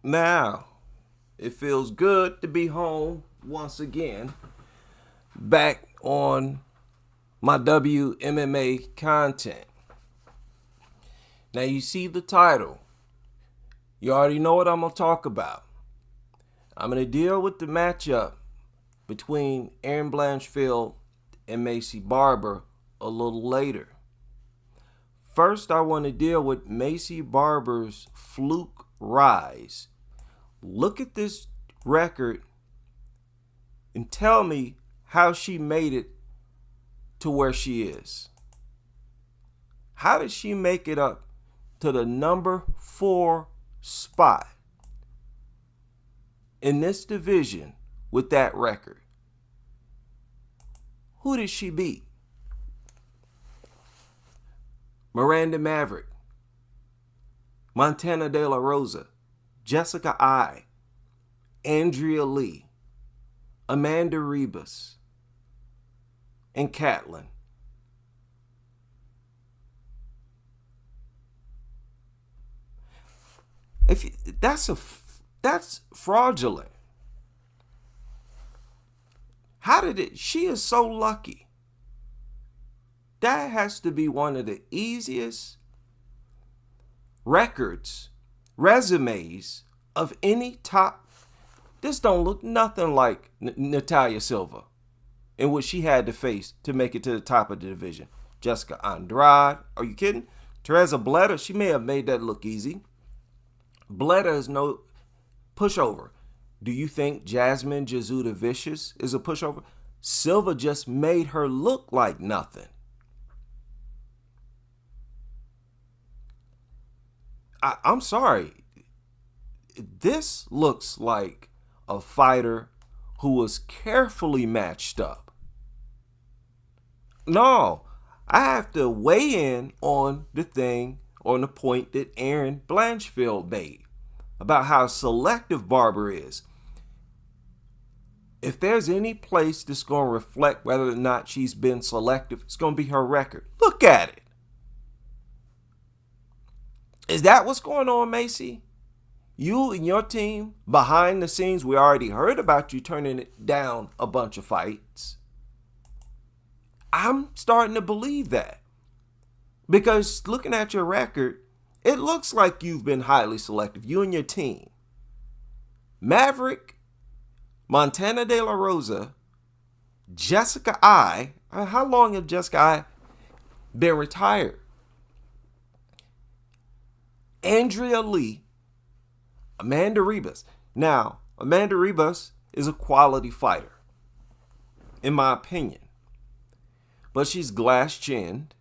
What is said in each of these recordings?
Now, it feels good to be home once again, back on my WMMA content. Now, you see the title. You already know what I'm going to talk about. I'm going to deal with the matchup between Erin Blanchfield and Maycee Barber a little later. First, I want to deal with Maycee Barber's Fluke rise. Look at this record and tell me how she made it to where she is. How did she make it up to the number 4 spot in this division with that record? Who did she beat? Miranda Maverick, Montana De La Rosa, Jessica I, Andrea Lee, Amanda Ribas, and Catlin. That's fraudulent. How did it? She is so lucky. That has to be one of the easiest resumes of any top. This don't look nothing like Natalia Silva and what she had to face to make it to the top of the division. Jessica Andrade, are you kidding? Teresa Bleda, she may have made that look easy. Bleda is no pushover. Do you think Jasmine Jesuda Vicious is a pushover? Silva just made her look like nothing. I'm sorry. This looks like a fighter who was carefully matched up. No, I have to weigh in on the point that Erin Blanchfield made about how selective Barber is. If there's any place that's going to reflect whether or not she's been selective, it's going to be her record. Look at it. Is that what's going on, Maycee? You and your team, behind the scenes, we already heard about you turning it down a bunch of fights. I'm starting to believe that. Because looking at your record, it looks like you've been highly selective, you and your team. Maverick, Montana De La Rosa, Jessica I. How long have Jessica I been retired? Andrea Lee, Amanda Ribas. Now, Amanda Ribas is a quality fighter, in my opinion. But she's glass-chinned.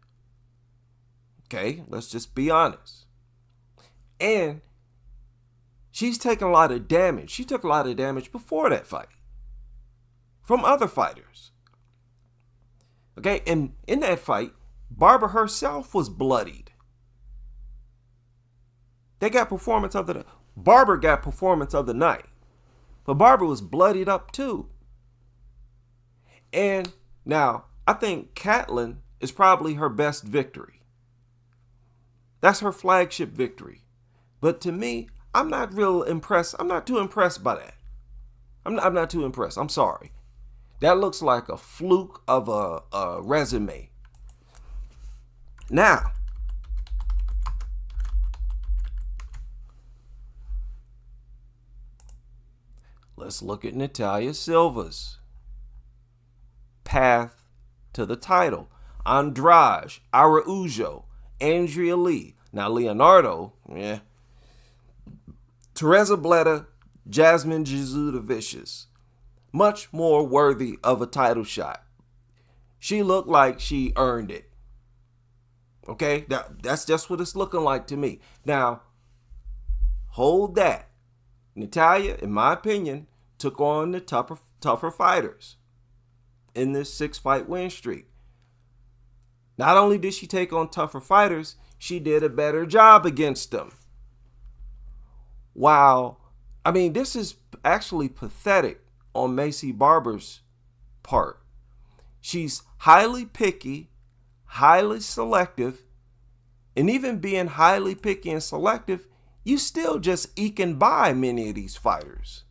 Okay, let's just be honest. And she's taken a lot of damage. She took a lot of damage before that fight from other fighters. Okay, and in that fight, Barber herself was bloodied. Barber got performance of the night. But Barber was bloodied up too. And now, I think Catlin is probably her best victory. That's her flagship victory. But to me, I'm not real impressed. I'm not too impressed by that. I'm not too impressed. I'm sorry. That looks like a fluke of a resume. Now, let's look at Natalia Silva's path to the title. Andrade, Araujo, Andrea Lee. Now, Leonardo, Teresa Bleda, Jasmine Jesuda Vicious. Much more worthy of a title shot. She looked like she earned it. Okay? That's just what it's looking like to me. Now, hold that. Natalia, in my opinion, took on the tougher fighters in this 6-fight win streak. Not only did she take on tougher fighters, she did a better job against them. Wow. I mean, this is actually pathetic on Maycee Barber's part. She's highly picky, highly selective, and even being highly picky and selective, you still just eking by many of these fighters.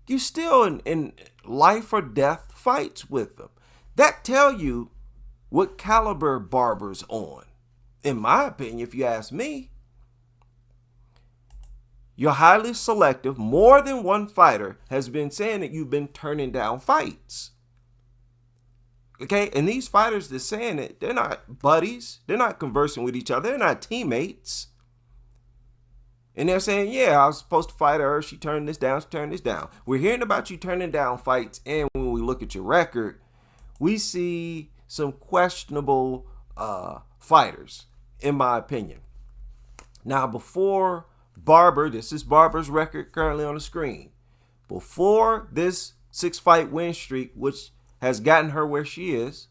You still in life or death fights with them. That tell you what caliber Barber's on. In my opinion, if you ask me, you're highly selective. More than one fighter has been saying that you've been turning down fights. Okay, and these fighters that's saying it, they're not buddies. They're not conversing with each other. They're not teammates. And they're saying, yeah, I was supposed to fight her. She turned this down. She turned this down. We're hearing about you turning down fights. And when we look at your record, we see some questionable fighters, in my opinion. Now, before Barber, this is Barber's record currently on the screen. Before this 6-fight win streak, which has gotten her where she is,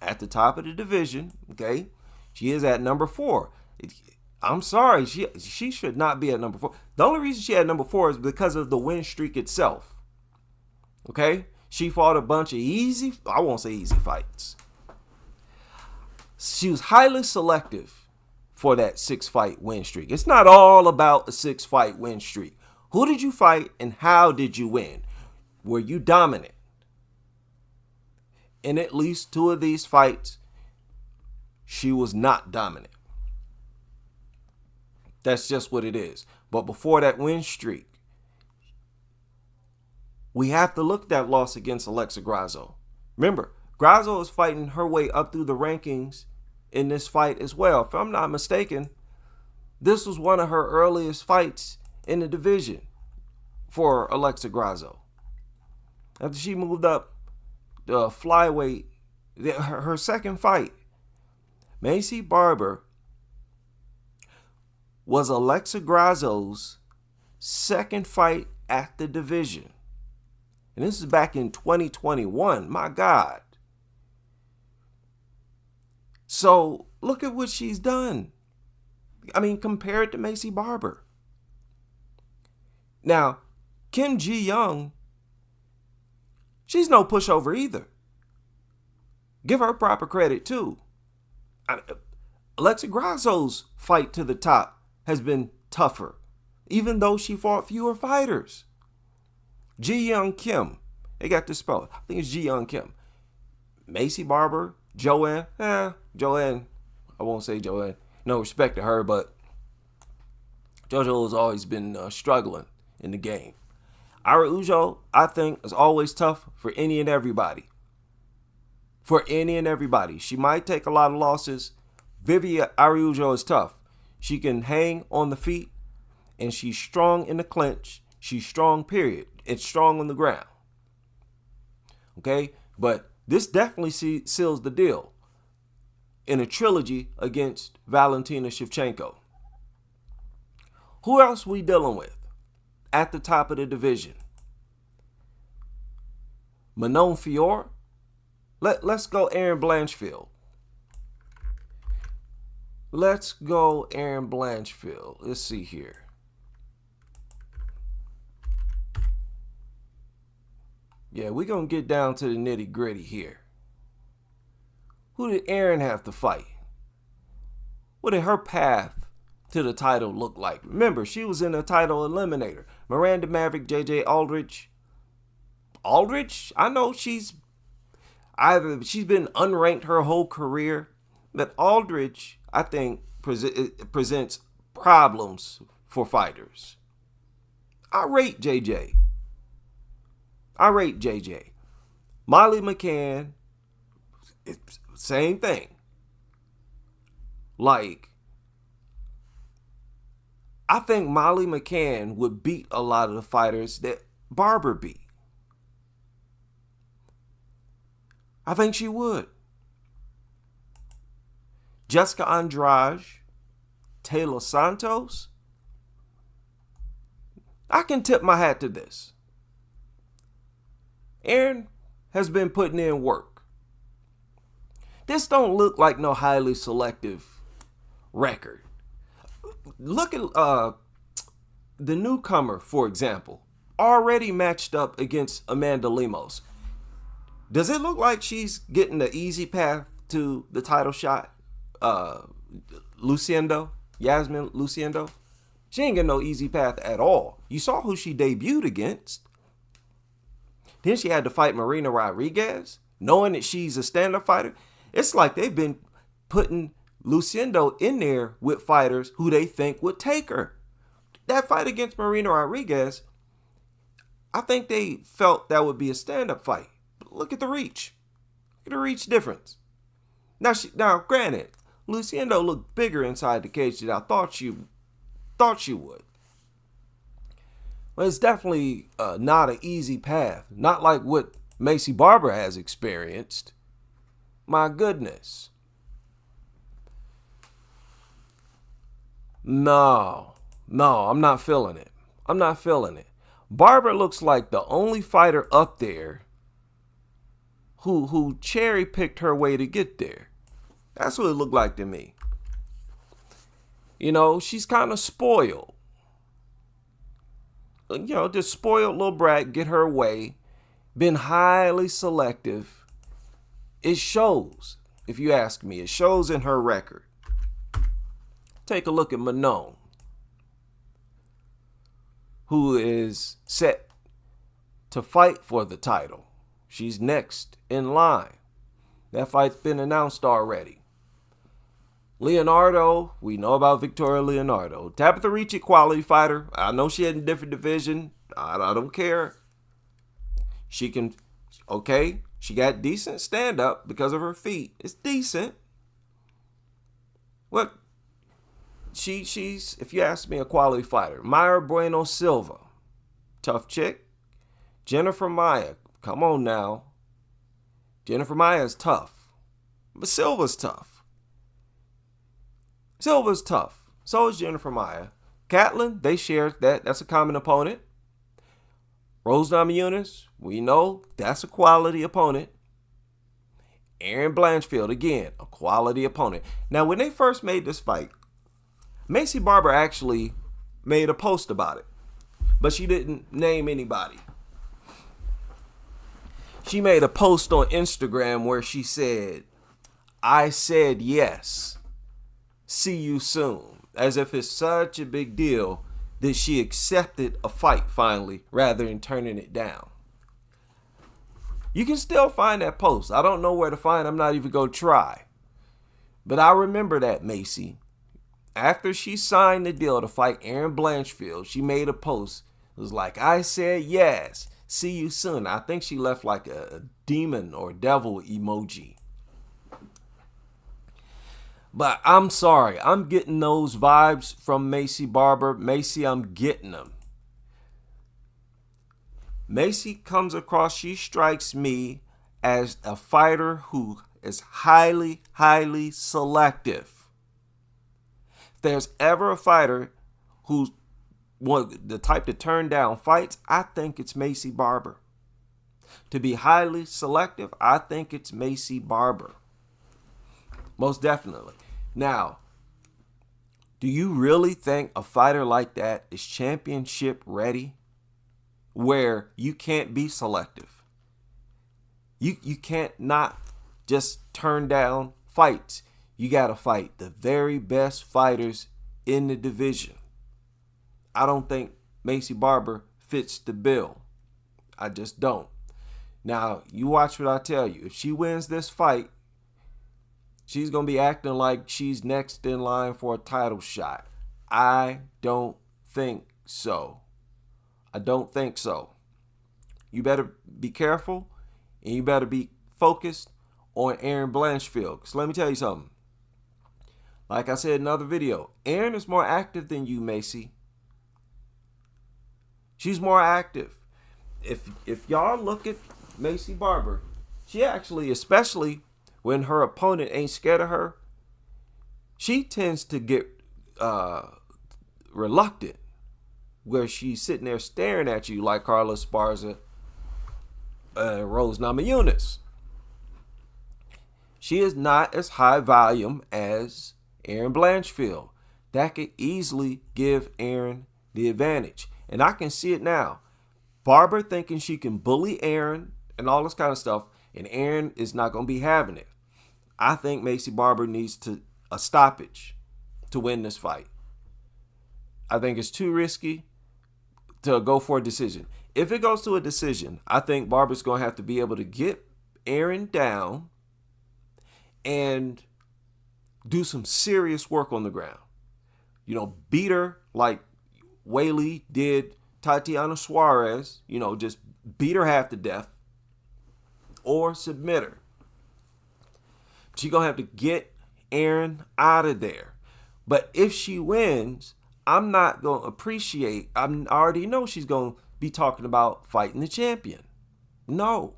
at the top of the division, okay? She is at number 4. I'm sorry, she should not be at number 4. The only reason she had number 4 is because of the win streak itself. Okay? She fought a bunch of I won't say easy fights. She was highly selective for that 6-fight win streak. It's not all about a 6-fight win streak. Who did you fight and how did you win? Were you dominant? In at least 2 of these fights, she was not dominant. That's just what it is. But before that win streak, we have to look at that loss against Alexa Grasso. Remember, Grasso is fighting her way up through the rankings in this fight as well. If I'm not mistaken, this was one of her earliest fights in the division for Alexa Grasso. After she moved up the flyweight, her second fight, Maycee Barber was Alexa Grasso's second fight at the division. And this is back in 2021. My God. So look at what she's done. I mean, compare it to Maycee Barber. Now, Kim Ji-young, she's no pushover either. Give her proper credit too. Alexa Grasso's fight to the top has been tougher, even though she fought fewer fighters. Ji-young Kim, they got this spell. I think it's Ji-young Kim. Maycee Barber, Joanne, Joanne, I won't say Joanne. No respect to her, but JoJo has always been struggling in the game. Araujo, I think, is always tough for any and everybody. For any and everybody. She might take a lot of losses. Vivian Araujo is tough. She can hang on the feet, and she's strong in the clinch. She's strong, period. It's strong on the ground. Okay? But this definitely seals the deal in a trilogy against Valentina Shevchenko. Who else we dealing with at the top of the division? Manon Fiorot? Let's go Erin Blanchfield. Let's go Erin Blanchfield. Let's see here. Yeah, we're going to get down to the nitty gritty here. Who did Erin have to fight? What did her path to the title look like? Remember, she was in a title eliminator. Miranda Maverick, JJ Aldrich. Aldrich? I know she's been unranked her whole career, but Aldrich, I think, presents problems for fighters. I rate JJ. Molly McCann, same thing. Like, I think Molly McCann would beat a lot of the fighters that Barber beat. I think she would. Jessica Andrade, Taylor Santos. I can tip my hat to this. Erin has been putting in work. This don't look like no highly selective record. Look at the newcomer, for example, already matched up against Amanda Lemos. Does it look like she's getting the easy path to the title shot? Yasmin Luciendo. She ain't got no easy path at all. You saw who she debuted against. Then she had to fight Marina Rodriguez, knowing that she's a stand-up fighter. It's like they've been putting Luciendo in there with fighters who they think would take her. That fight against Marina Rodriguez, I think they felt that would be a stand-up fight. But look at the reach. Look at the reach difference. Now, granted, Luciendo looked bigger inside the cage than I thought she would. But it's definitely not an easy path. Not like what Maycee Barber has experienced. My goodness. No, I'm not feeling it. I'm not feeling it. Barber looks like the only fighter up there who cherry-picked her way to get there. That's what it looked like to me. You know, she's kind of spoiled. You know, just spoiled little brat, get her way. Been highly selective. It shows, if you ask me. It shows in her record. Take a look at Manon, who is set to fight for the title. She's next in line. That fight's been announced already. Leonardo, we know about Victoria Leonardo. Tabitha Ricci, quality fighter. I know she had a different division. I don't care. She can, okay, she got decent stand-up because of her feet. It's decent. What? She's, if you ask me, a quality fighter. Mayra Bueno Silva, tough chick. Jennifer Maia, come on now. Jennifer Maia is tough, but Silva's tough. Silva's tough. So is Jennifer Maia. Catlin, they share that. That's a common opponent. Rose Namajunas, we know that's a quality opponent. Erin Blanchfield, again, a quality opponent. Now, when they first made this fight, Maycee Barber actually made a post about it, but she didn't name anybody. She made a post on Instagram where she said, "I said yes. See you soon." As if it's such a big deal that she accepted a fight finally rather than turning it down. You can still find that post. I don't know where to find it. I'm not even going to try. But I remember that, Maycee. After she signed the deal to fight Erin Blanchfield, she made a post. It was like, "I said yes. See you soon." I think she left like a demon or devil emoji. But I'm sorry. I'm getting those vibes from Maycee Barber. Maycee, I'm getting them. Maycee comes across, she strikes me as a fighter who is highly, highly selective. If there's ever a fighter who's the type to turn down fights, I think it's Maycee Barber. To be highly selective, I think it's Maycee Barber. Most definitely. Now, do you really think a fighter like that is championship ready? Where you can't be selective. You can't not just turn down fights. You got to fight the very best fighters in the division. I don't think Maycee Barber fits the bill. I just don't. Now, you watch what I tell you. If she wins this fight, she's going to be acting like she's next in line for a title shot. I don't think so. I don't think so. You better be careful and you better be focused on Erin Blanchfield. Because let me tell you something. Like I said in another video, Erin is more active than you, Maycee. She's more active. If y'all look at Maycee Barber, she actually, especially when her opponent ain't scared of her, she tends to get reluctant, where she's sitting there staring at you like Carla Esparza and Rose Namajunas. She is not as high volume as Erin Blanchfield. That could easily give Erin the advantage. And I can see it now. Barber thinking she can bully Erin and all this kind of stuff, and Erin is not going to be having it. I think Maycee Barber needs to a stoppage to win this fight. I think it's too risky to go for a decision. If it goes to a decision, I think Barber's going to have to be able to get Erin down and do some serious work on the ground. Beat her like Whaley did Tatiana Suarez, just beat her half to death or submit her. She's going to have to get Erin out of there. But if she wins, I'm not going to appreciate, I already know she's going to be talking about fighting the champion. No.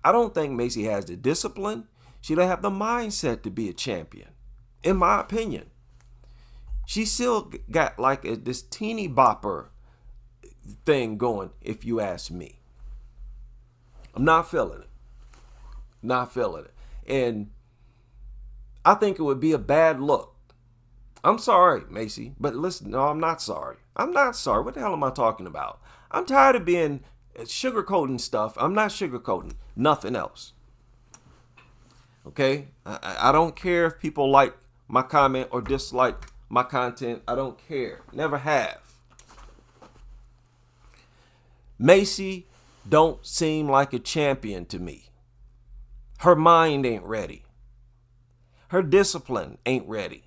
I don't think Maycee has the discipline. She don't have the mindset to be a champion, in my opinion. She still got like this teeny bopper thing going, if you ask me. I'm not feeling it. And I think it would be a bad look. I'm sorry, Maycee, but listen, no, I'm not sorry. What the hell am I talking about? I'm tired of being sugarcoating stuff. I'm not sugarcoating nothing else. Okay? I don't care if people like my comment or dislike my content. I don't care. Never have. Maycee don't seem like a champion to me. Her mind ain't ready. Her discipline ain't ready.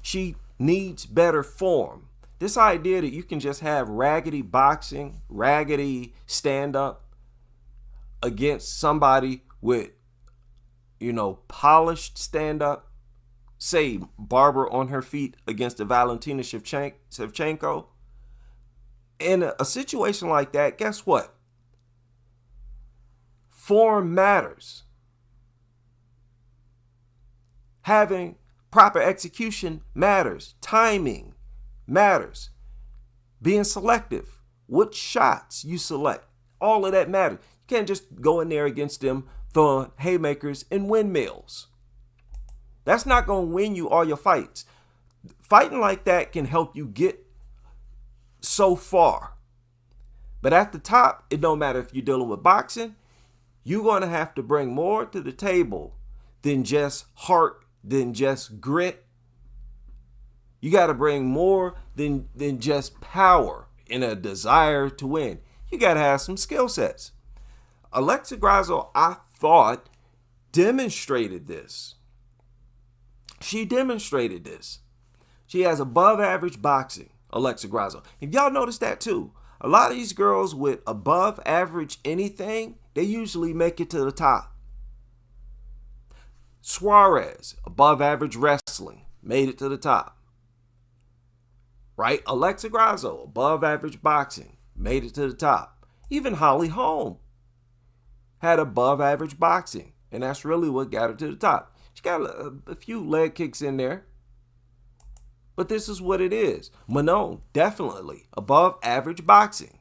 She needs better form. This idea that you can just have raggedy boxing, raggedy stand-up against somebody with, polished stand-up, say Barber on her feet against a Valentina Shevchenko. In a situation like that, guess what? Form matters. Having proper execution matters. Timing matters. Being selective. What shots you select. All of that matters. You can't just go in there against them throwing haymakers and windmills. That's not going to win you all your fights. Fighting like that can help you get so far. But at the top, it don't matter if you're dealing with boxing. You're going to have to bring more to the table than just heart, than just grit. You got to bring more than just power and a desire to win. You got to have some skill sets. Alexa Grasso, I thought, demonstrated this. She demonstrated this. She has above average boxing, Alexa Grasso. If y'all noticed that too, a lot of these girls with above average anything, they usually make it to the top. Suarez, above average wrestling, made it to the top. Right? Alexa Grasso, above average boxing, made it to the top. Even Holly Holm had above average boxing, and that's really what got her to the top. She got a few leg kicks in there, but this is what it is. Manon, definitely above average boxing.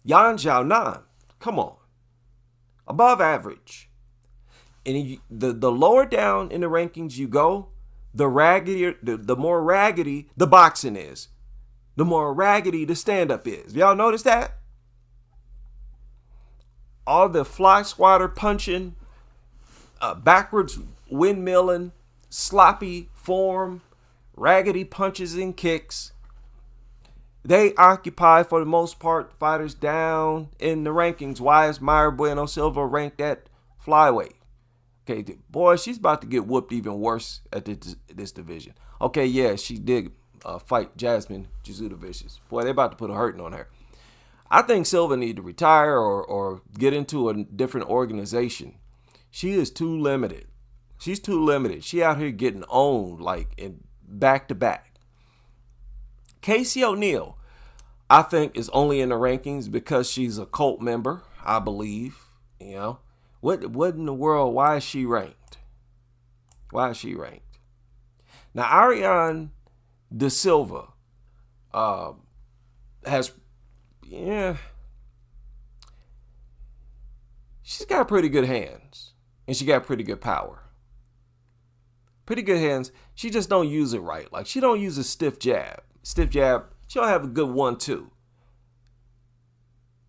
Yan Xiaonan, come on, above average. And the lower down in the rankings you go, the more raggedy the boxing is, the more raggedy the stand-up is. Y'all notice that? All the fly swatter punching, backwards windmilling, sloppy form, raggedy punches and kicks. They occupy, for the most part, fighters down in the rankings. Why is Mayra Bueno Silva ranked at flyweight? Okay, boy, she's about to get whooped even worse at this division. Okay, yeah, she did fight Jasmine Jasudavicius. Boy, they're about to put a hurting on her. I think Silva need to retire or get into a different organization. She is too limited. She's too limited. She out here getting owned like in back to back. Casey O'Neill, I think, is only in the rankings because she's a cult member, I believe. What in the world? Why is she ranked? Now, Ariane De Silva has, she's got pretty good hands, and she got pretty good power. Pretty good hands. She just don't use it right. Like, she don't use a stiff jab. She don't have a good 1-2.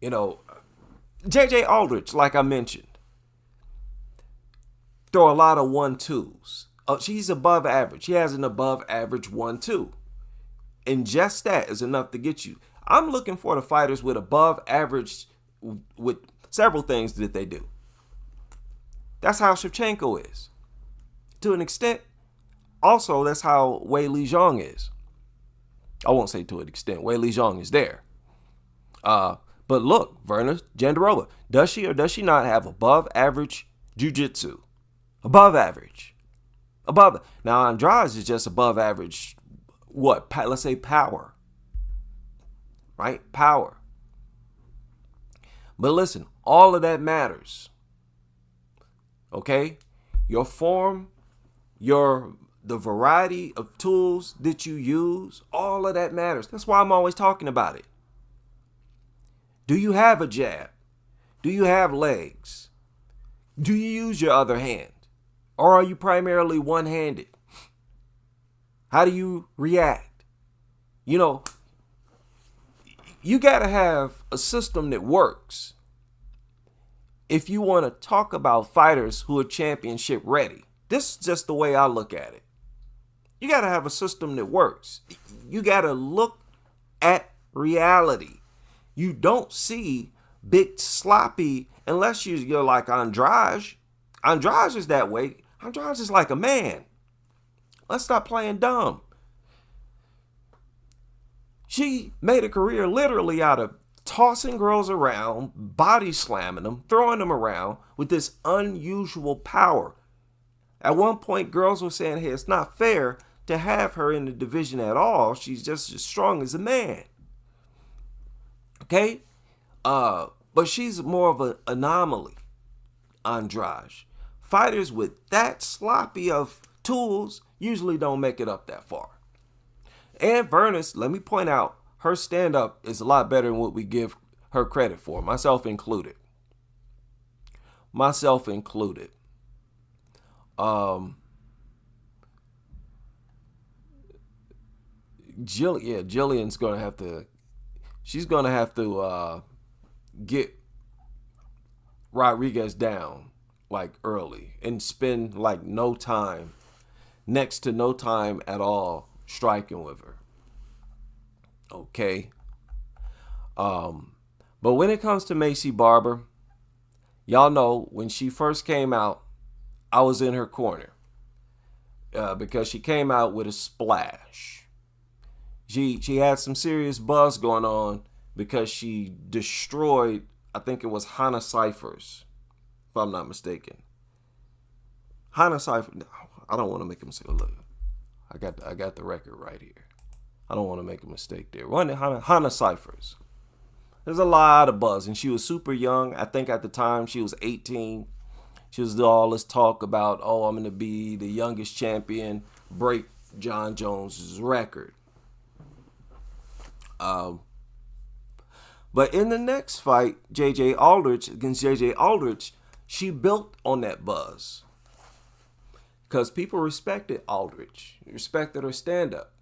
JJ Aldrich, like I mentioned, throw a lot of 1-2s. She's above average. She has an above average 1-2. And just that is enough to get you. I'm looking for the fighters with above average, with several things that they do. That's how Shevchenko is. To an extent, also, that's how Weili Zhang is. I won't say to an extent. Weili Zhang is there. But look, Verna Jandarova, does she or does she not have above average jiu-jitsu? Above average. Above. Now, Andrade is just above average, what? Let's say power. Right? Power. But listen, all of that matters. Okay? Your form, the variety of tools that you use, all of that matters. That's why I'm always talking about it. Do you have a jab? Do you have legs? Do you use your other hand? Or are you primarily one-handed? How do you react? You know, you got to have a system that works if you want to talk about fighters who are championship ready. This is just the way I look at it. You got to have a system that works. You got to look at reality. You don't see big sloppy unless you're like Andrade. Andrade is that way. Andrade is like a man. Let's stop playing dumb. She made a career literally out of tossing girls around, body slamming them, throwing them around with this unusual power. At one point, girls were saying, hey, it's not fair to have her in the division at all. She's just as strong as a man. Okay? But she's more of an anomaly, Andrade. Fighters with that sloppy of tools usually don't make it up that far. And Vernis, let me point out, her stand-up is a lot better than what we give her credit for, myself included. Jillian's gonna have to. She's gonna have to get Rodriguez down like early and spend like next to no time at all striking with her. Okay. But when it comes to Maycee Barber, y'all know when she first came out, I was in her corner because she came out with a splash. She had some serious buzz going on because she destroyed, I think it was Hannah Cyphers, if I'm not mistaken. Hannah Cyphers, no, I don't want to make a mistake. Look, I got the record right here. I don't want to make a mistake there. Hannah Cyphers. There's a lot of buzz, and she was super young. I think at the time she was 18. She was all this talk about, oh, I'm going to be the youngest champion, break John Jones's record. But in the next fight, J.J. Aldrich, she built on that buzz. Because people respected Aldrich, respected her stand-up.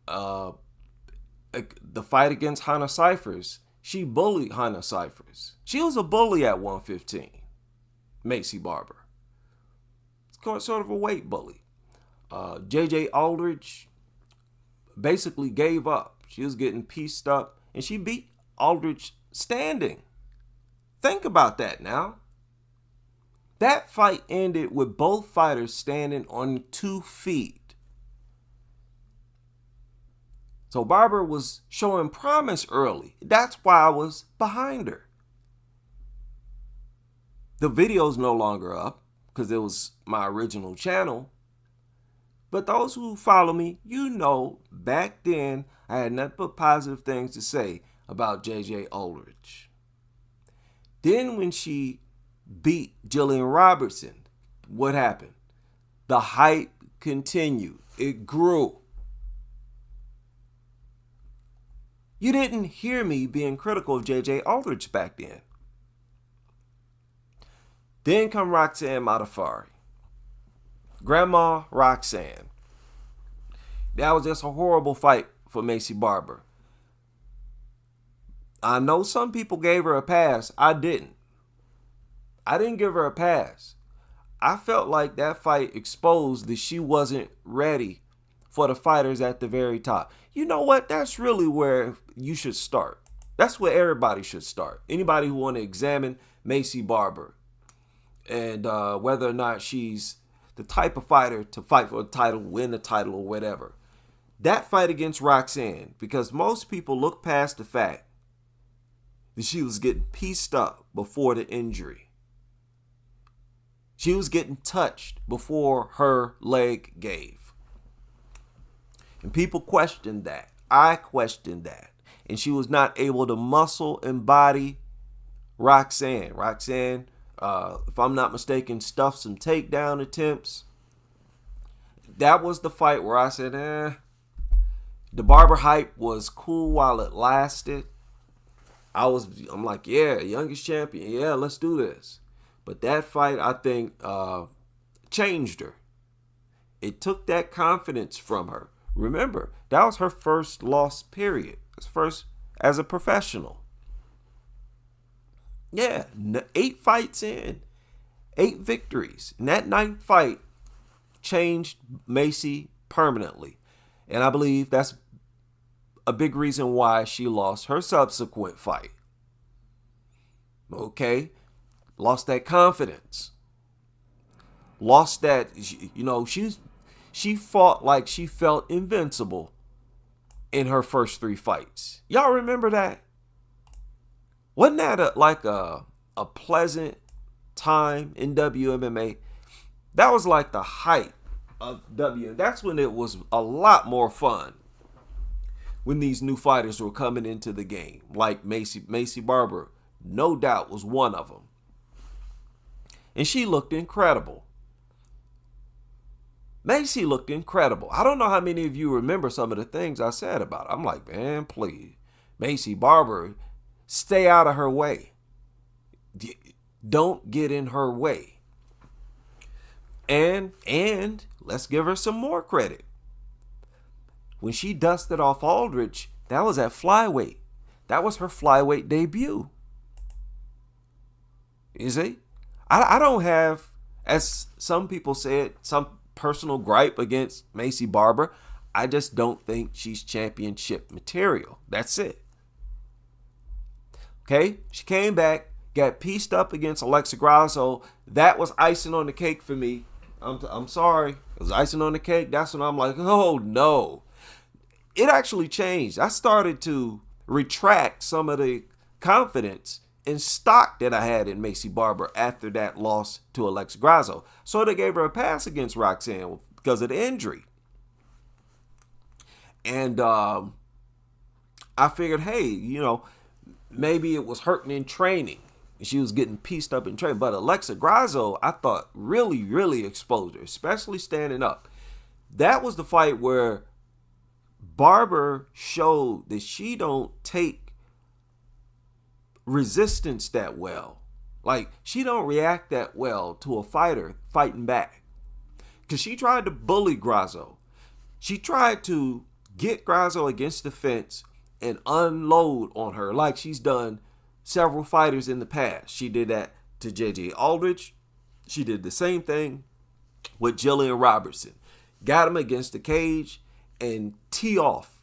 The fight against Hannah Cyphers, she bullied Hannah Cyphers. She was a bully at 115, Maycee Barber. It's sort of a weight bully. J.J. Aldrich basically gave up. She was getting pieced up, and she beat Aldrich standing. Think about that now. That fight ended with both fighters standing on 2 feet. So Barber was showing promise early. That's why I was behind her. The video's no longer up because it was my original channel. But those who follow me, you know, back then I had nothing but positive things to say about J.J. Aldrich. Then when she beat Jillian Robertson, what happened? The hype continued. It grew. You didn't hear me being critical of J.J. Aldrich back then. Then come Roxanne Modafferi. Grandma Roxanne. That was just a horrible fight for Maycee Barber. I know some people gave her a pass. I didn't. I didn't give her a pass. I felt like that fight exposed that she wasn't ready for the fighters at the very top. You know what? That's really where you should start. That's where everybody should start. Anybody who want to examine Maycee Barber and whether or not she's the type of fighter to fight for a title, win the title, or whatever. That fight against Roxanne, because most people look past the fact that she was getting pieced up before the injury. She was getting touched before her leg gave. And people questioned that. I questioned that. And she was not able to muscle and body Roxanne. Roxanne, if I'm not mistaken, stuffed some takedown attempts. That was the fight where I said, the Barber hype was cool while it lasted. I'm like, yeah, youngest champion. Yeah, let's do this. But that fight, I think, changed her. It took that confidence from her. Remember, that was her first loss, period. First as a professional. Yeah, 8 fights in, 8 victories. And that 9th fight changed Maycee permanently. And I believe that's a big reason why she lost her subsequent fight. Okay? Lost that confidence. Lost that, she fought like she felt invincible in her first 3 fights. Y'all remember that? Wasn't that a pleasant time in WMMA? That was like the height of W. That's when it was a lot more fun. When these new fighters were coming into the game, like Maycee Barber, no doubt was one of them. And she looked incredible. Maycee looked incredible. I don't know how many of you remember some of the things I said about her. I'm like, man, please. Maycee Barber, stay out of her way. Don't get in her way. And let's give her some more credit. When she dusted off Aldrich, that was at flyweight. That was her flyweight debut. You see? I don't have, as some people said, some personal gripe against Maycee Barber. I just don't think she's championship material. That's it. Okay? She came back, got pieced up against Alexa Grasso. That was icing on the cake for me. I'm sorry. It was icing on the cake. That's when I'm like, oh no. It actually changed. I started to retract some of the confidence and stock that I had in Maycee Barber after that loss to Alexa Grasso. So they gave her a pass against Roxanne because of the injury. And I figured, hey, maybe it was hurting in training. She was getting pieced up in training. But Alexa Grasso, I thought, really, really exposed her, especially standing up. That was the fight where Barber showed that she don't take resistance that well. Like, she don't react that well to a fighter fighting back. Because she tried to bully Grasso. She tried to get Grasso against the fence and unload on her like she's done several fighters in the past. She did that to J.J. Aldrich. She did the same thing with Jillian Robertson. Got him against the cage and tee off.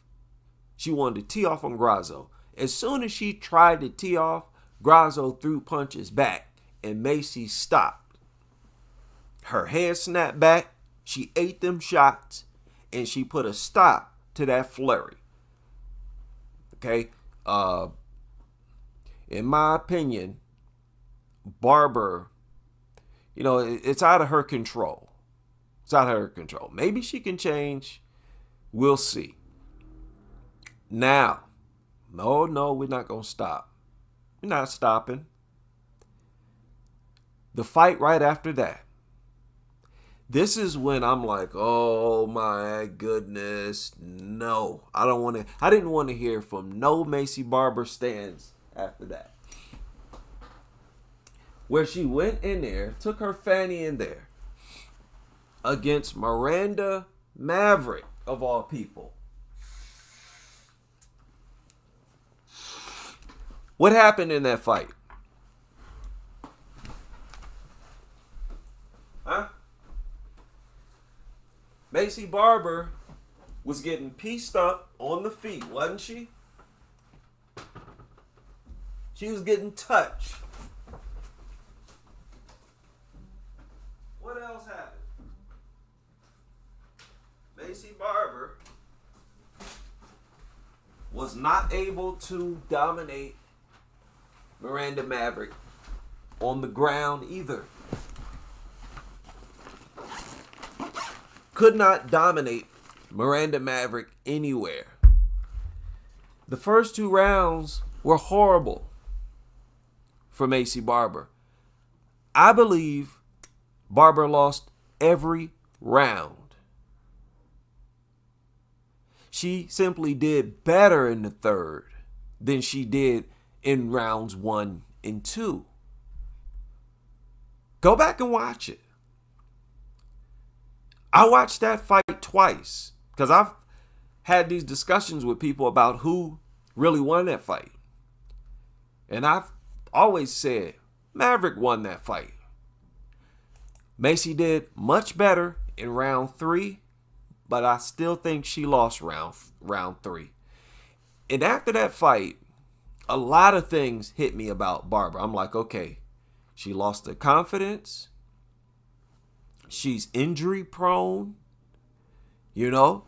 She wanted to tee off on Grasso. As soon as she tried to tee off, Grasso threw punches back and Maycee stopped. Her head snapped back. She ate them shots and she put a stop to that flurry. Okay? In my opinion, Barber, it's out of her control. It's out of her control. Maybe she can change. We'll see. Now, no, we're not going to stop. We're not stopping. The fight right after that. This is when I'm like, oh my goodness, no. I didn't want to hear from no Maycee Barber stands after that. Where she went in there, took her fanny in there against Miranda Maverick, of all people. What happened in that fight? Maycee Barber was getting pieced up on the feet, wasn't she? She was getting touched. What else happened? Maycee Barber was not able to dominate Miranda Maverick on the ground either. Could not dominate Miranda Maverick anywhere. The first 2 rounds were horrible for Maycee Barber. I believe Barber lost every round. She simply did better in the third than she did in rounds 1 and 2. Go back and watch it. I watched that fight twice because I've had these discussions with people about who really won that fight. And I've always said Maverick won that fight. Maycee did much better in round 3, but I still think she lost round 3. And after that fight, a lot of things hit me about Barber. I'm like, okay, she lost her confidence. She's injury prone. You know,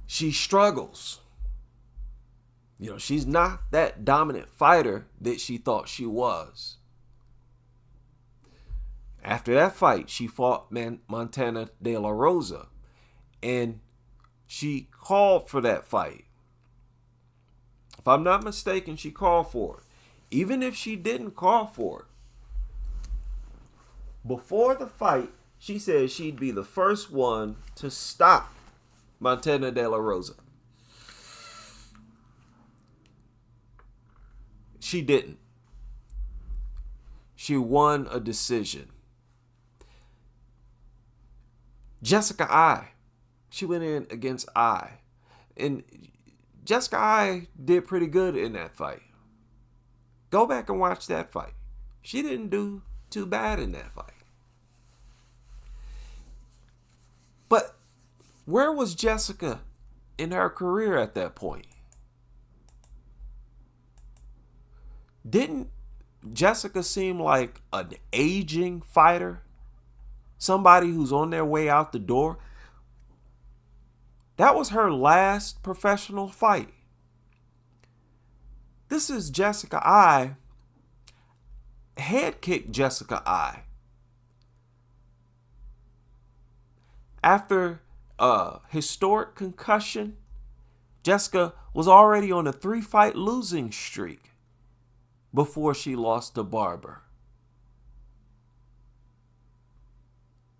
she struggles. You know, she's not that dominant fighter that she thought she was. After that fight, she fought Montana De La Rosa. And she called for that fight. If I'm not mistaken, she called for it. Even if she didn't call for it, before the fight, she said she'd be the first one to stop Montana De La Rosa. She didn't. She won a decision. Jessica Eye. She went in against Eye. And Jessica Eye did pretty good in that fight. Go back and watch that fight. She didn't do too bad in that fight. But where was Jessica in her career at that point? Didn't Jessica seem like an aging fighter? Somebody who's on their way out the door? That was her last professional fight. This is Jessica Eye. Head kicked Jessica Eye. After a historic concussion, Jessica was already on a 3-fight losing streak before she lost to Barber.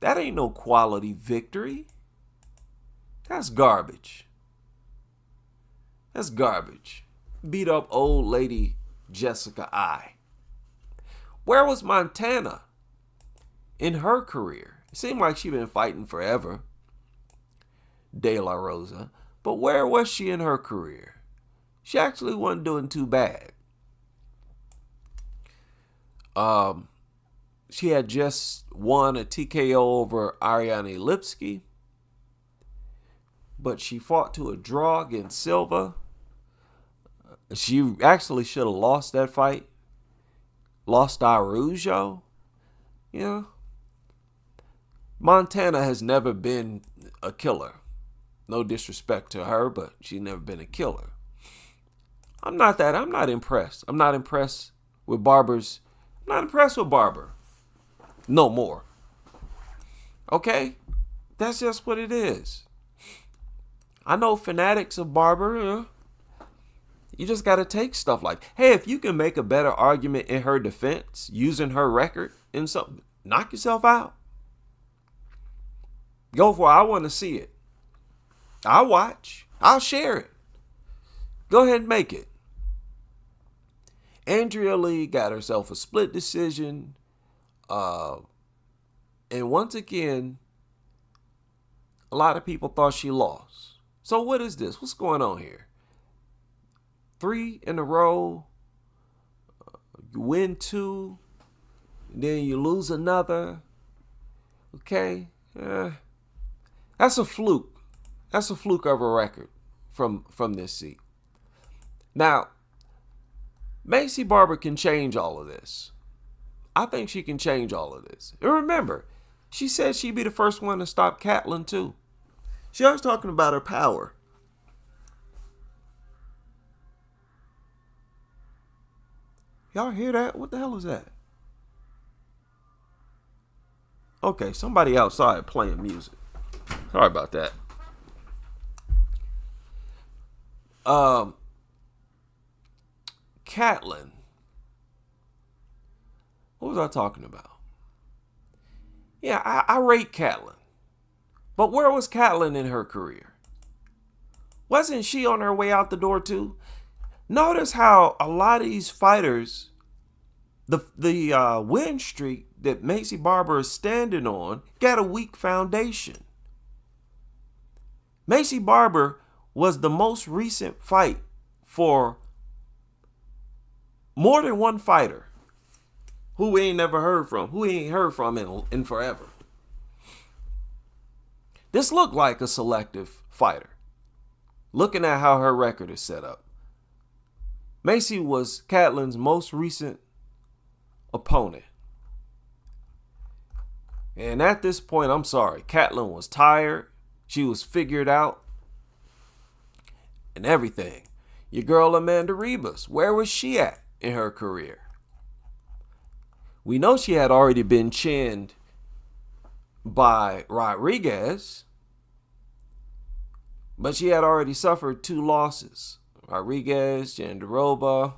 That ain't no quality victory. That's garbage. That's garbage. Beat up old lady Jessica Eye. Where was Montana in her career? It seemed like she'd been fighting forever, De La Rosa. But where was she in her career? She actually wasn't doing too bad. She had just won a TKO over Ariane Lipsky. But she fought to a draw against Silva. She actually should have lost that fight. Lost to Araujo. You know, Montana has never been a killer. No disrespect to her, but she's never been a killer. I'm not impressed. I'm not impressed with Barber. No more. Okay? That's just what it is. I know fanatics of Barber. You just got to take stuff like, hey, if you can make a better argument in her defense using her record in something, knock yourself out. Go for it. I want to see it. I'll watch. I'll share it. Go ahead and make it. Andrea Lee got herself a split decision. And once again, a lot of people thought she lost. So what is this? What's going on here? 3 in a row. You win 2. Then you lose another. Okay. That's a fluke. That's a fluke of a record from this seat. Now, Maycee Barber can change all of this. I think she can change all of this. And remember, she said she'd be the first one to stop Catlin too. She always talking about her power. Y'all hear that? What the hell is that? Okay, somebody outside playing music. Sorry about that. Catlin. What was I talking about? Yeah, I rate Catlin. But where was Catlin in her career? Wasn't she on her way out the door too? Notice how a lot of these fighters, the win streak that Maycee Barber is standing on, got a weak foundation. Maycee Barber was the most recent fight for more than one fighter who we ain't never heard from, who we ain't heard from in forever. This looked like a selective fighter. Looking at how her record is set up. Maycee was Catlin's most recent opponent. And at this point, I'm sorry, Catlin was tired. She was figured out. And everything. Your girl Amanda Ribas, where was she at in her career? We know she had already been chinned by Rodriguez, but she had already suffered 2 losses. Rodriguez, Jandiroba.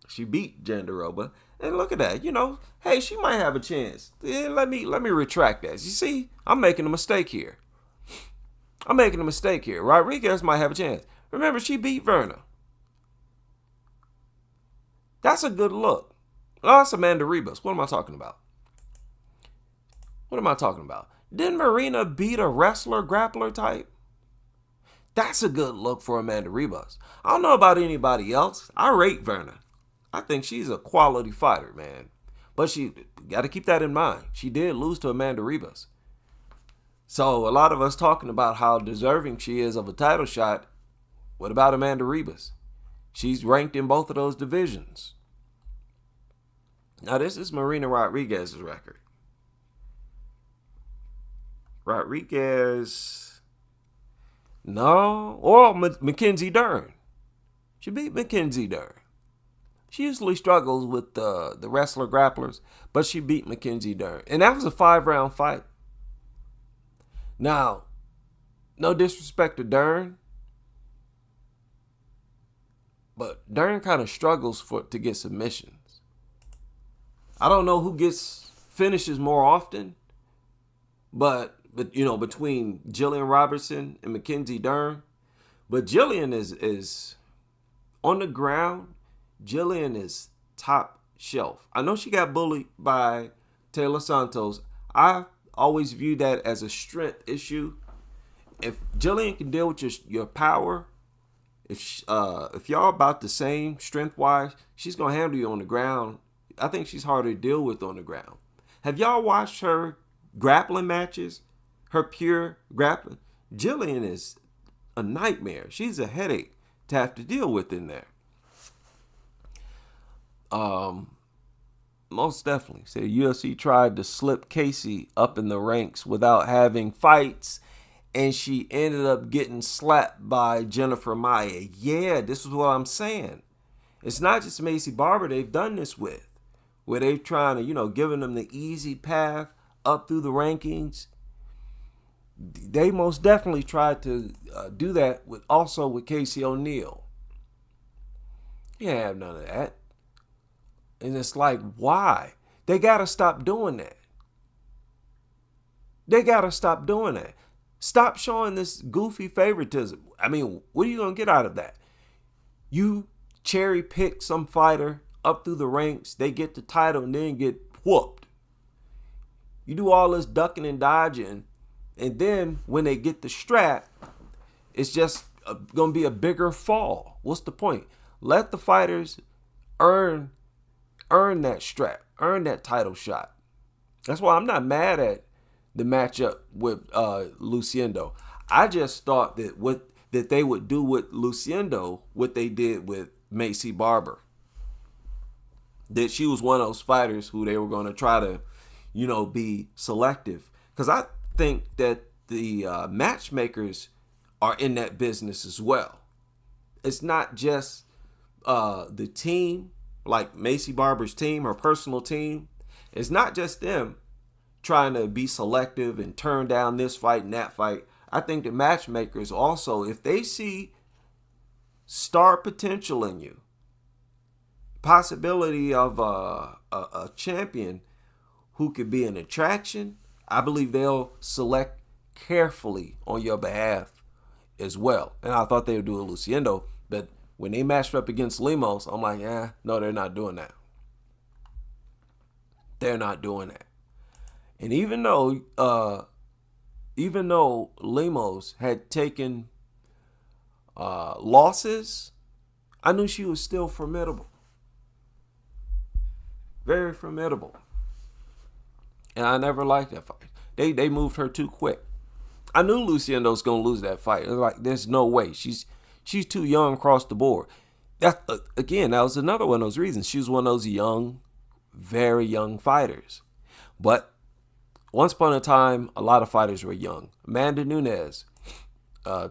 She beat Jandiroba. And look at that, hey, she might have a chance. Let me retract that. You see, I'm making a mistake here. Rodriguez might have a chance. Remember, she beat Verna. That's a good look. Oh, that's Amanda Ribas. What am I talking about? Didn't Marina beat a wrestler, grappler type? That's a good look for Amanda Ribas. I don't know about anybody else. I rate Verna. I think she's a quality fighter, man. But she got to keep that in mind. She did lose to Amanda Ribas. So a lot of us talking about how deserving she is of a title shot. What about Amanda Ribas? She's ranked in both of those divisions. Now this is Marina Rodriguez's record. Rodriguez, no, or Mackenzie Dern. She beat Mackenzie Dern. She usually struggles with the wrestler grapplers, but she beat Mackenzie Dern. And that was a 5-round fight. Now, no disrespect to Dern, but Dern kind of struggles to get submissions. I don't know who gets finishes more often, but between Jillian Robertson and Mackenzie Dern. But Jillian is on the ground. Jillian is top shelf. I know she got bullied by Taylor Santos. I always view that as a strength issue. If Jillian can deal with your power, if y'all about the same strength-wise, she's going to handle you on the ground. I think she's harder to deal with on the ground. Have y'all watched her grappling matches? Her pure grappling? Jillian is a nightmare. She's a headache to have to deal with in there. Most definitely. Say UFC tried to slip Casey up in the ranks without having fights, and she ended up getting slapped by Jennifer Maia. Yeah, this is what I'm saying. It's not just Maycee Barber they've done this with, where they've trying to, giving them the easy path up through the rankings. They most definitely tried to do that with Casey O'Neill. You can't have none of that. And it's like, why? They got to stop doing that. Stop showing this goofy favoritism. I mean, what are you going to get out of that? You cherry pick some fighter up through the ranks, they get the title and then get whooped. You do all this ducking and dodging, and then when they get the strap, it's just going to be a bigger fall. What's the point? Let the fighters earn that strap, earn that title shot. That's why I'm not mad at the matchup with Luciendo. I just thought that they would do with Luciendo what they did with Maycee Barber. That she was one of those fighters who they were going to try to, be selective. Because I think that the matchmakers are in that business as well. It's not just the team, like Maycee Barber's team, her personal team. It's not just them trying to be selective and turn down this fight and that fight. I think the matchmakers also, if they see star potential in you, possibility of a champion who could be an attraction, I believe they'll select carefully on your behalf as well. And I thought they would do a Luciendo, but when they matched up against Lemos, I'm like, no, they're not doing that. They're not doing that. And even though Lemos had taken losses, I knew she was still formidable. Very formidable. And I never liked that fight. They moved her too quick. I knew Luciendo's gonna lose that fight. It was like, there's no way. She's too young across the board. That was another one of those reasons. She was one of those young, very young fighters. But once upon a time, a lot of fighters were young. Amanda Nunes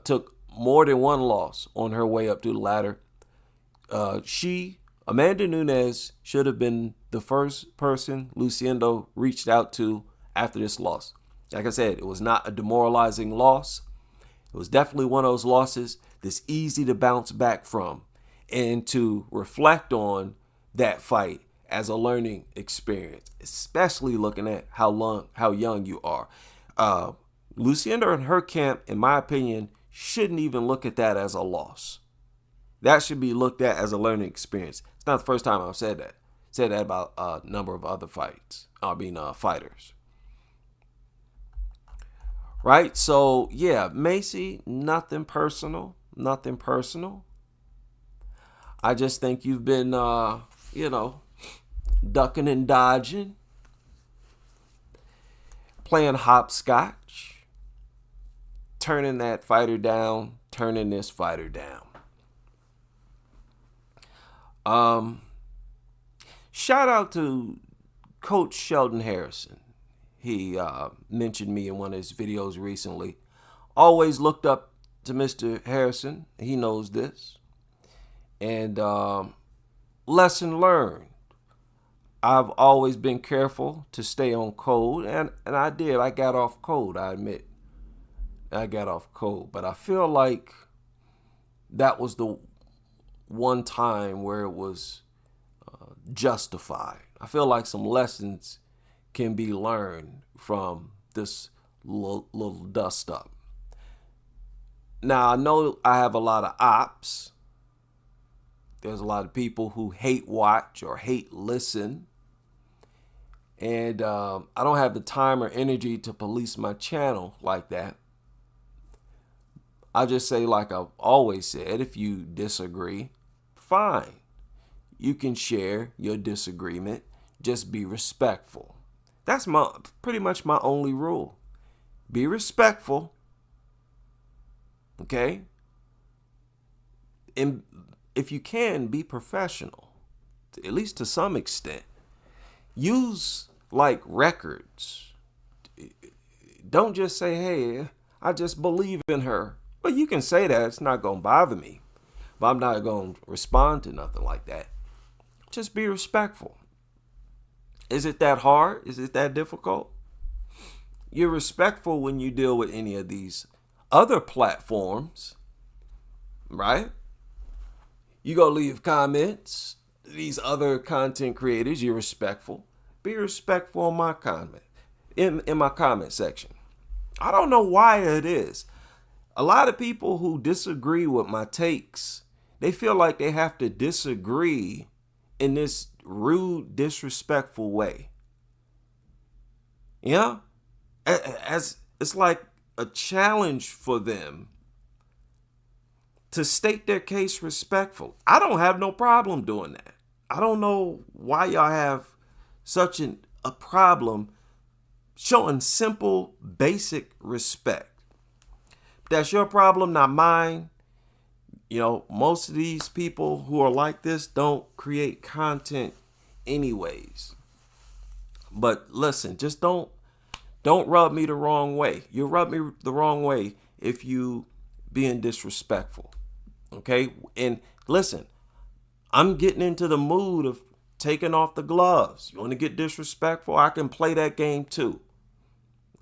took more than one loss on her way up to the ladder. Amanda Nunes should have been the first person Luciendo reached out to after this loss. Like I said, it was not a demoralizing loss. It was definitely one of those losses that's easy to bounce back from and to reflect on that fight as a learning experience, especially looking at how young you are. Luciendo and her camp, in my opinion, shouldn't even look at that as a loss. That should be looked at as a learning experience. It's not the first time I've said that. Said that about a number of other fighters. Right? So, yeah, Maycee, nothing personal. Nothing personal. I just think you've been, ducking and dodging. Playing hopscotch. Turning that fighter down. Turning this fighter down. Shout out to Coach Sheldon Harrison. He mentioned me in one of his videos recently. Always looked up to Mr. Harrison. He knows this. And lesson learned. I've always been careful to stay on code. And I did. I got off code, I admit. I got off code. But I feel like that was the one time where it was justified. I feel like some lessons can be learned from this little dust up. Now, I know I have a lot of ops. There's a lot of people who hate watch or hate listen. And I don't have the time or energy to police my channel like that. I just say, like I've always said, if you disagree, fine. You can share your disagreement. Just be respectful. That's pretty much my only rule. Be respectful. Okay? And if you can, be professional. At least to some extent. Use like records. Don't just say, hey, I just believe in her. Well, you can say that. It's not going to bother me. But I'm not going to respond to nothing like that. Just be respectful. Is it that hard? Is it that difficult? You're respectful when you deal with any of these other platforms, right? You go leave comments. These other content creators, you're respectful. Be respectful in my comment, in my comment section. I don't know why it is. A lot of people who disagree with my takes, they feel like they have to disagree in this rude, disrespectful way. Yeah? As it's like a challenge for them to state their case respectful. I don't have no problem doing that. I don't know why y'all have such a problem Showing simple, basic respect. That's your problem, not mine. Most of these people who are like this don't create content anyways. But listen, just don't rub me the wrong way. You rub me the wrong way if you being disrespectful. Okay? And listen, I'm getting into the mood of taking off the gloves. You want to get disrespectful? I can play that game too.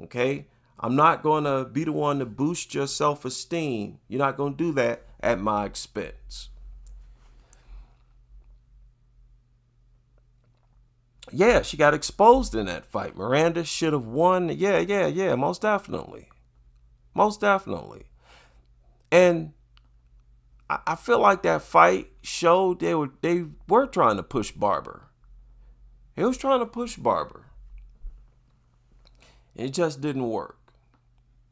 Okay? I'm not going to be the one to boost your self-esteem. You're not going to do that at my expense. Yeah, she got exposed in that fight. Miranda should have won. Yeah, most definitely. Most definitely. And I feel like that fight showed they were trying to push Barber. They was trying to push Barber. It just didn't work.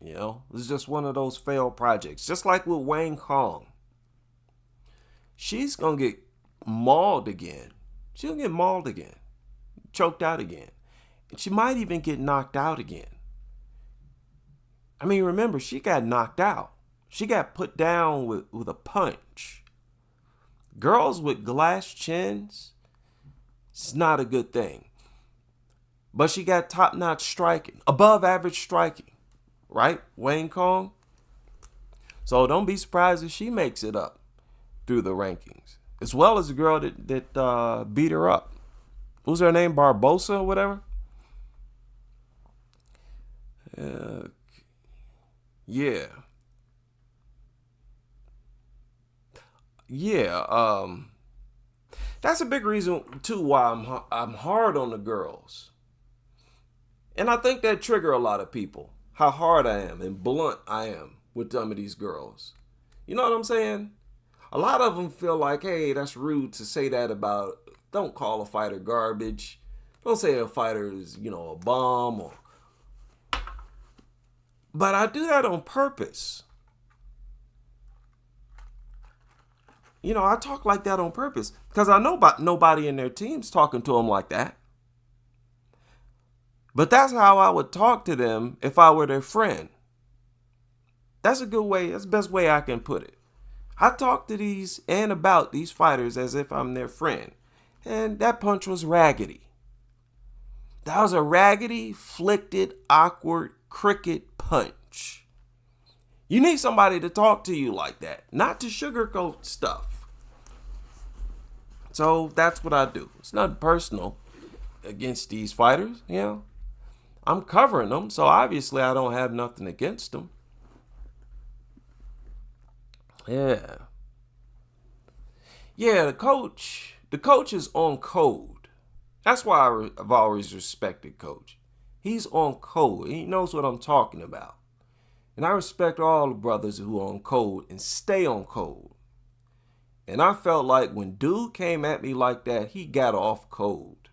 It was just one of those failed projects. Just like with Wayne Kong. She's going to get mauled again. She'll get mauled again. Choked out again. And she might even get knocked out again. I mean, remember, she got knocked out. She got put down with a punch. Girls with glass chins, it's not a good thing. But she got top-notch striking, above average striking, right? Wayne Kong. So don't be surprised if she makes it up through the rankings, as well as the girl that beat her up. Who's her name? Barbosa or whatever? Yeah. That's a big reason too why I'm hard on the girls. And I think that trigger a lot of people. How hard I am and blunt I am with some of these girls. You know what I'm saying? A lot of them feel like, hey, that's rude to say that about. Don't call a fighter garbage. Don't say a fighter is, a bum. But I do that on purpose. I talk like that on purpose because I know nobody in their team's talking to them like that. But that's how I would talk to them if I were their friend. That's a good way. That's the best way I can put it. I talk to these and about these fighters as if I'm their friend. And that punch was raggedy. That was a raggedy, flicked, awkward cricket punch. You need somebody to talk to you like that, not to sugarcoat stuff. So that's what I do. It's not personal against these fighters, I'm covering them, so obviously I don't have nothing against them. Yeah, the coach is on code. That's why I've always respected Coach. He's on code. He knows what I'm talking about. And I respect all the brothers who are on code and stay on code. And I felt like when dude came at me like that, he got off code.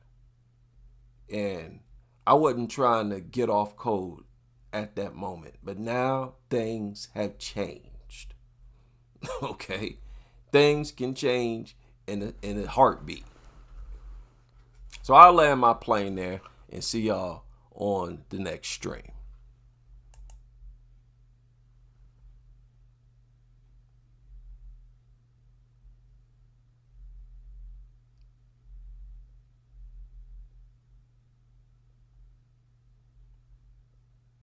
And I wasn't trying to get off code at that moment. But now things have changed. Okay? Things can change in a heartbeat. So I'll land my plane there and see y'all on the next stream.